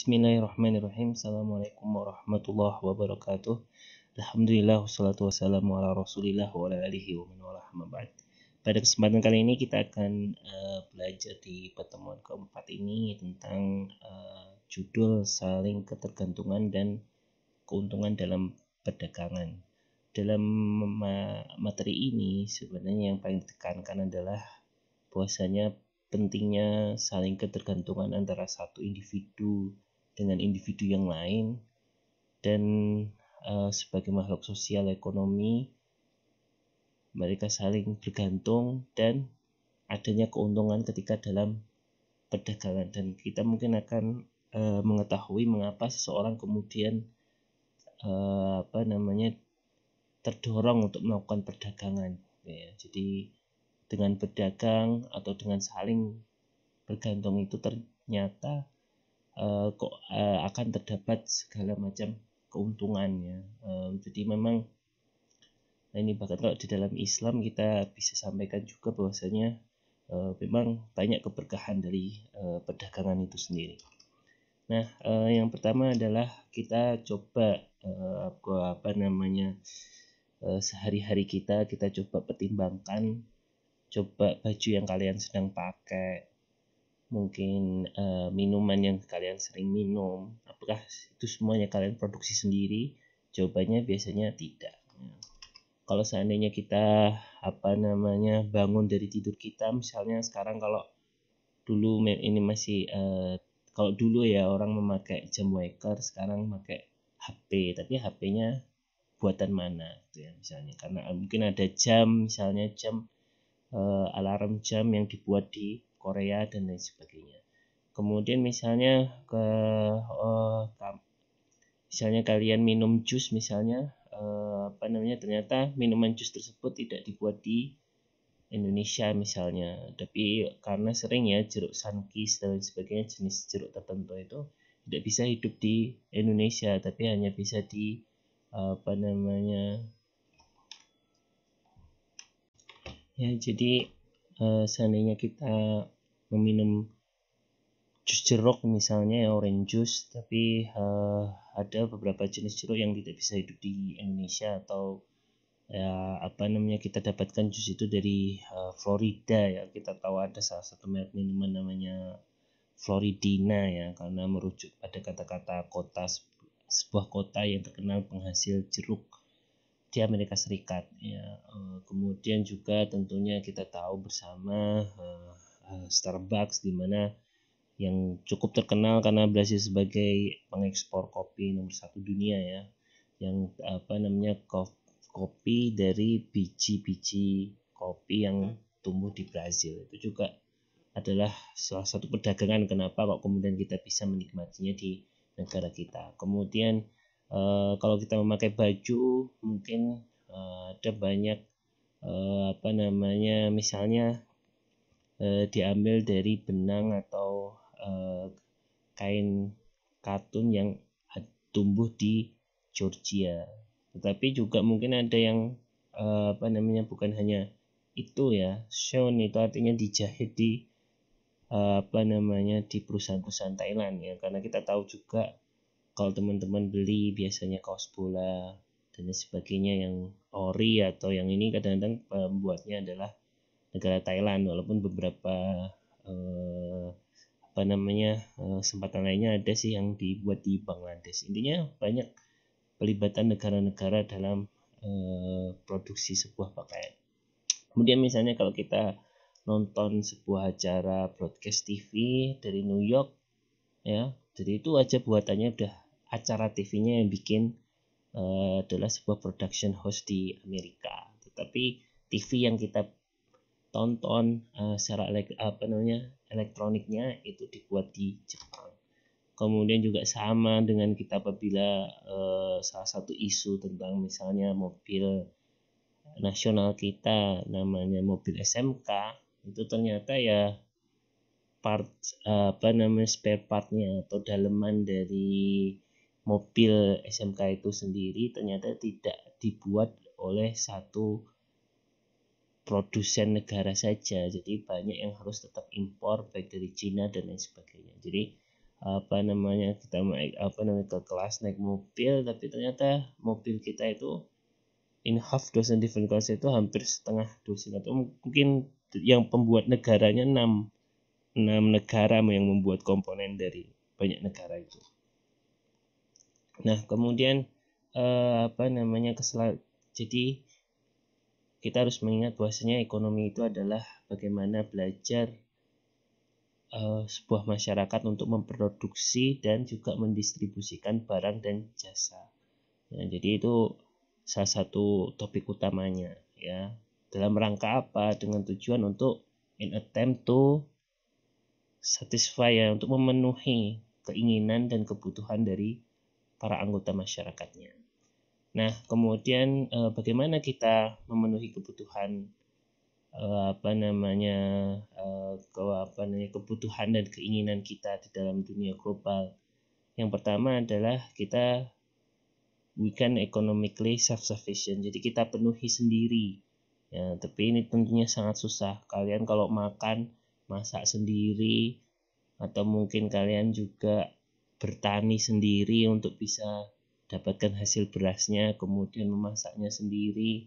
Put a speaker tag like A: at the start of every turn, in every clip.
A: Bismillahirrahmanirrahim. Assalamualaikum warahmatullahi wabarakatuh. Alhamdulillah wassalatu wassalamu ala Rasulillah wa ala alihi wa man walah, amma ba'd. Pada kesempatan kali ini kita akan belajar di pertemuan keempat ini tentang judul saling ketergantungan dan keuntungan dalam perdagangan. Dalam materi ini sebenarnya yang paling ditekankan adalah bahwasanya pentingnya saling ketergantungan antara satu individu dengan individu yang lain, dan sebagai makhluk sosial ekonomi mereka saling bergantung dan adanya keuntungan ketika dalam perdagangan. Dan kita mungkin akan mengetahui mengapa seseorang kemudian terdorong untuk melakukan perdagangan ya. Jadi dengan berdagang atau dengan saling bergantung itu ternyata akan terdapat segala macam keuntungannya. Jadi memang ini bahkan kalau di dalam Islam kita bisa sampaikan juga bahwasanya memang banyak keberkahan dari perdagangan itu sendiri. Nah, yang pertama adalah kita coba sehari-hari kita coba pertimbangkan, coba baju yang kalian sedang pakai, mungkin minuman yang kalian sering minum, apakah itu semuanya kalian produksi sendiri? Jawabannya biasanya tidak. Kalau seandainya kita bangun dari tidur kita, misalnya sekarang kalau dulu ini masih kalau dulu ya orang memakai jam waker, sekarang pakai HP, tapi HP-nya buatan mana gitu ya, misalnya karena mungkin ada jam, misalnya jam alarm jam yang dibuat di Korea dan lain sebagainya. Kemudian misalnya misalnya kalian minum jus, misalnya ternyata minuman jus tersebut tidak dibuat di Indonesia misalnya, tapi karena sering ya jeruk sunkist dan lain sebagainya, jenis jeruk tertentu itu tidak bisa hidup di Indonesia, tapi hanya bisa di jadi seandainya kita meminum jus jeruk misalnya ya, orange juice, tapi ada beberapa jenis jeruk yang tidak bisa hidup di Indonesia, atau kita dapatkan jus itu dari Florida ya. Kita tahu ada salah satu merek minuman namanya Floridina ya, karena merujuk pada kata-kata kota, sebuah kota yang terkenal penghasil jeruk di Amerika Serikat ya. Kemudian juga tentunya kita tahu bersama Starbucks, di mana yang cukup terkenal karena berhasil sebagai pengekspor kopi nomor 1 dunia ya, yang kopi dari biji-biji kopi yang tumbuh di Brazil. Itu juga adalah salah satu perdagangan kenapa kok kemudian kita bisa menikmatinya di negara kita. Kemudian kalau kita memakai baju, mungkin ada banyak misalnya diambil dari benang atau kain katun yang tumbuh di Georgia. Tetapi juga mungkin ada yang bukan hanya itu ya, sewn itu artinya dijahit di di perusahaan-perusahaan Thailand ya, karena kita tahu juga kalau teman-teman beli biasanya kaos bola dan sebagainya yang ori atau yang ini, kadang-kadang pembuatnya adalah negara Thailand, walaupun beberapa kesempatan lainnya ada sih yang dibuat di Bangladesh. Intinya banyak pelibatan negara-negara dalam produksi sebuah pakaian. Kemudian misalnya kalau kita nonton sebuah acara broadcast TV dari New York ya, jadi itu aja buatannya udah acara TV-nya yang bikin adalah sebuah production house di Amerika, tetapi TV yang kita tonton secara elektroniknya itu dibuat di Jepang. Kemudian juga sama dengan kita apabila salah satu isu tentang misalnya mobil nasional kita namanya mobil SMK, itu ternyata ya spare partnya atau daleman dari mobil SMK itu sendiri ternyata tidak dibuat oleh satu produsen negara saja. Jadi banyak yang harus tetap impor baik dari Cina dan lain sebagainya. Jadi kita ke kelas naik mobil, tapi ternyata mobil kita itu in half dozen different kelas itu hampir setengah dosen, atau mungkin yang pembuat negaranya 6 negara yang membuat komponen dari banyak negara itu. Nah, kemudian jadi kita harus mengingat bahwasanya ekonomi itu adalah bagaimana belajar sebuah masyarakat untuk memproduksi dan juga mendistribusikan barang dan jasa. Ya, jadi itu salah satu topik utamanya, ya. Dalam rangka apa? Dengan tujuan untuk attempt to satisfy, ya, untuk memenuhi keinginan dan kebutuhan dari para anggota masyarakatnya. Nah, kemudian bagaimana kita memenuhi kebutuhan kebutuhan dan keinginan kita di dalam dunia global. Yang pertama adalah we can economically self-sufficient. Jadi kita penuhi sendiri. Ya, tapi ini tentunya sangat susah. Kalian kalau makan masak sendiri, atau mungkin kalian juga bertani sendiri untuk bisa dapatkan hasil berasnya, kemudian memasaknya sendiri.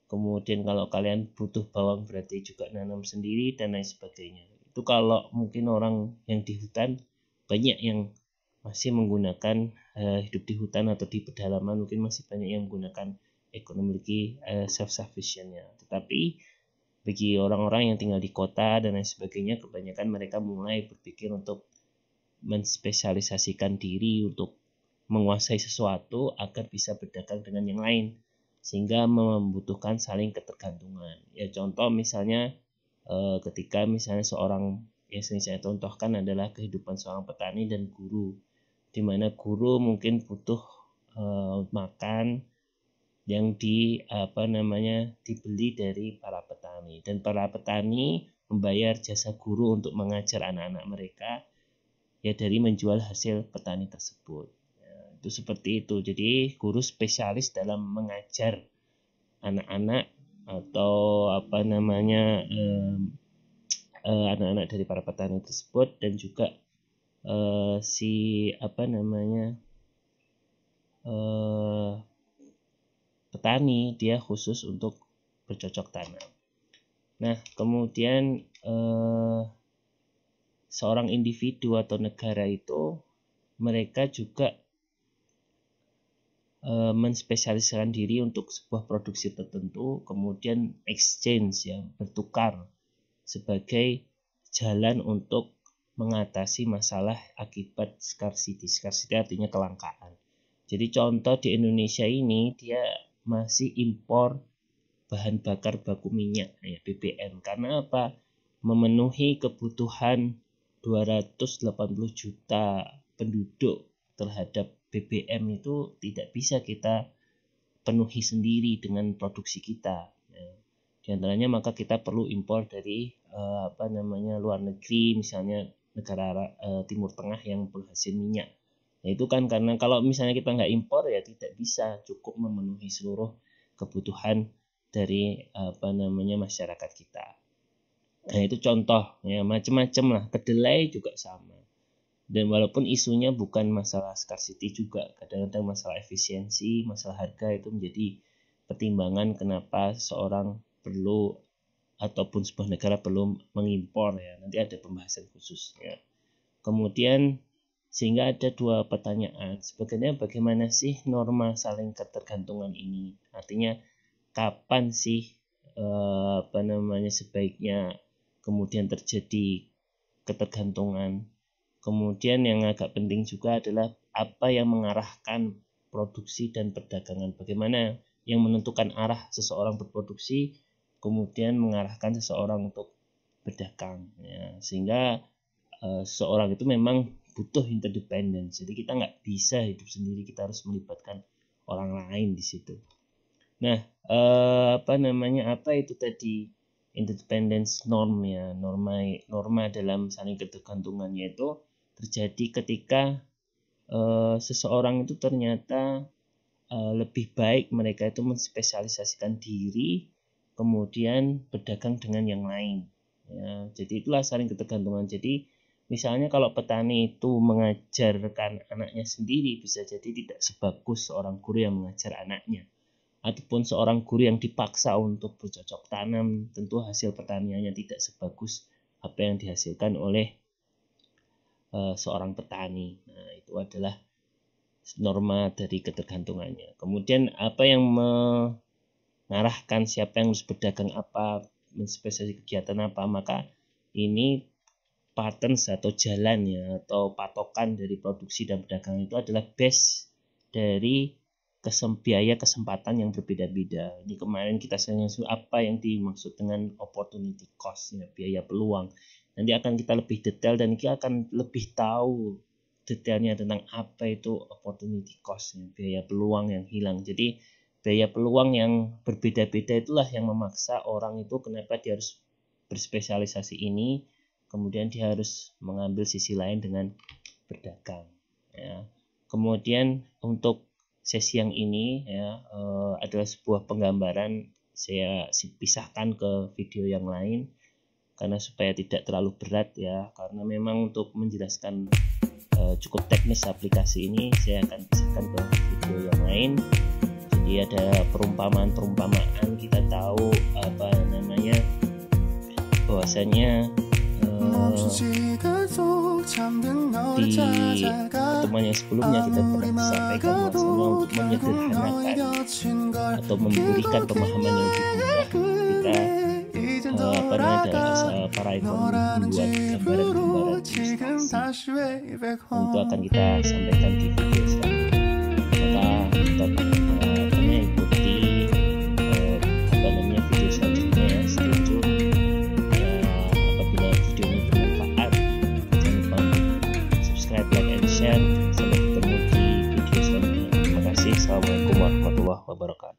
A: Kemudian kalau kalian butuh bawang berarti juga nanam sendiri dan lain sebagainya. Itu kalau mungkin orang yang di hutan, banyak yang masih menggunakan hidup di hutan atau di pedalaman, mungkin masih banyak yang menggunakan ekonomi self-sufficient-nya. Tetapi bagi orang-orang yang tinggal di kota dan lain sebagainya, kebanyakan mereka mulai berpikir untuk menspesialisasikan diri untuk menguasai sesuatu agar bisa berdagang dengan yang lain, sehingga membutuhkan saling ketergantungan. Ya, contoh misalnya ketika misalnya seorang, yang sering saya contohkan adalah kehidupan seorang petani dan guru, di mana guru mungkin butuh makan yang dibeli dari para petani, dan para petani membayar jasa guru untuk mengajar anak-anak mereka, ya, dari menjual hasil petani tersebut. Itu seperti itu. Jadi guru spesialis dalam mengajar anak-anak atau anak-anak dari para petani tersebut, dan juga petani dia khusus untuk bercocok tanam. Nah, kemudian seorang individu atau negara itu mereka juga menspesialisasikan diri untuk sebuah produksi tertentu, kemudian exchange, ya, bertukar sebagai jalan untuk mengatasi masalah akibat scarcity. Scarcity artinya kelangkaan. Jadi contoh di Indonesia ini dia masih impor bahan bakar baku minyak, ya, BBM. Karena apa? Memenuhi kebutuhan 280 juta penduduk terhadap BBM itu tidak bisa kita penuhi sendiri dengan produksi kita. Di antaranya maka kita perlu impor dari luar negeri, misalnya negara Timur Tengah yang penghasil minyak. Nah, itu kan karena kalau misalnya kita nggak impor, ya tidak bisa cukup memenuhi seluruh kebutuhan dari masyarakat kita. Nah, itu contoh, ya, macam-macam lah. Kedelai juga sama. Dan walaupun isunya bukan masalah scarcity juga, kadang-kadang masalah efisiensi, masalah harga itu menjadi pertimbangan kenapa seorang perlu ataupun sebuah negara perlu mengimpor, ya. Nanti ada pembahasan khusus, ya. Kemudian sehingga ada dua pertanyaan, sebenarnya bagaimana sih norma saling ketergantungan ini? Artinya kapan sih sebaiknya kemudian terjadi ketergantungan. Kemudian yang agak penting juga adalah apa yang mengarahkan produksi dan perdagangan. Bagaimana yang menentukan arah seseorang berproduksi, kemudian mengarahkan seseorang untuk berdagang. Ya, sehingga seseorang itu memang butuh interdependence. Jadi kita nggak bisa hidup sendiri, kita harus melibatkan orang lain di situ. Nah, apa itu tadi interdependence norm, ya, norma dalam saling ketergantungan, yaitu terjadi ketika seseorang itu ternyata lebih baik mereka itu menspesialisasikan diri, kemudian berdagang dengan yang lain, ya. Jadi itulah saling ketergantungan. Jadi Misalnya kalau petani itu mengajarkan anaknya sendiri, bisa jadi tidak sebagus seorang guru yang mengajar anaknya. Ataupun seorang guru yang dipaksa untuk bercocok tanam, tentu hasil pertaniannya tidak sebagus apa yang dihasilkan oleh seorang petani. Nah, itu adalah norma dari ketergantungannya. Kemudian apa yang mengarahkan siapa yang harus berdagang apa, menspesialisasi kegiatan apa, maka ini patterns atau jalan ya, atau patokan dari produksi dan perdagangan itu adalah base dari biaya kesempatan yang berbeda-beda. Ini kemarin kita sering apa yang dimaksud dengan opportunity cost ya, biaya peluang. Nanti akan kita lebih detail dan kita akan lebih tahu detailnya tentang apa itu opportunity cost ya, biaya peluang yang hilang. Jadi biaya peluang yang berbeda-beda itulah yang memaksa orang itu kenapa dia harus berspesialisasi ini, kemudian dia harus mengambil sisi lain dengan berdagang ya. Kemudian untuk sesi yang ini ya adalah sebuah penggambaran, saya pisahkan ke video yang lain karena supaya tidak terlalu berat ya, karena memang untuk menjelaskan cukup teknis aplikasi ini saya akan pisahkan ke video yang lain. Jadi ada perumpamaan kita tahu apa namanya, bahwasanya di pertemuan yang sebelumnya kita pernah sampaikan bahwasanya untuk menyederhanakan atau memberikan pemahaman yang lebih mudah kita para ekonom membuat gambaran-gambaran ilustrasi. Itu akan kita sampaikan di video selanjutnya. Maka kita ikuti video selanjutnya ya. Stay tune. Apabila video ini bermanfaat, jangan lupa subscribe, like, and share. Sampai ketemu di video selanjutnya. Terima kasih. Assalamualaikum warahmatullahi wabarakatuh.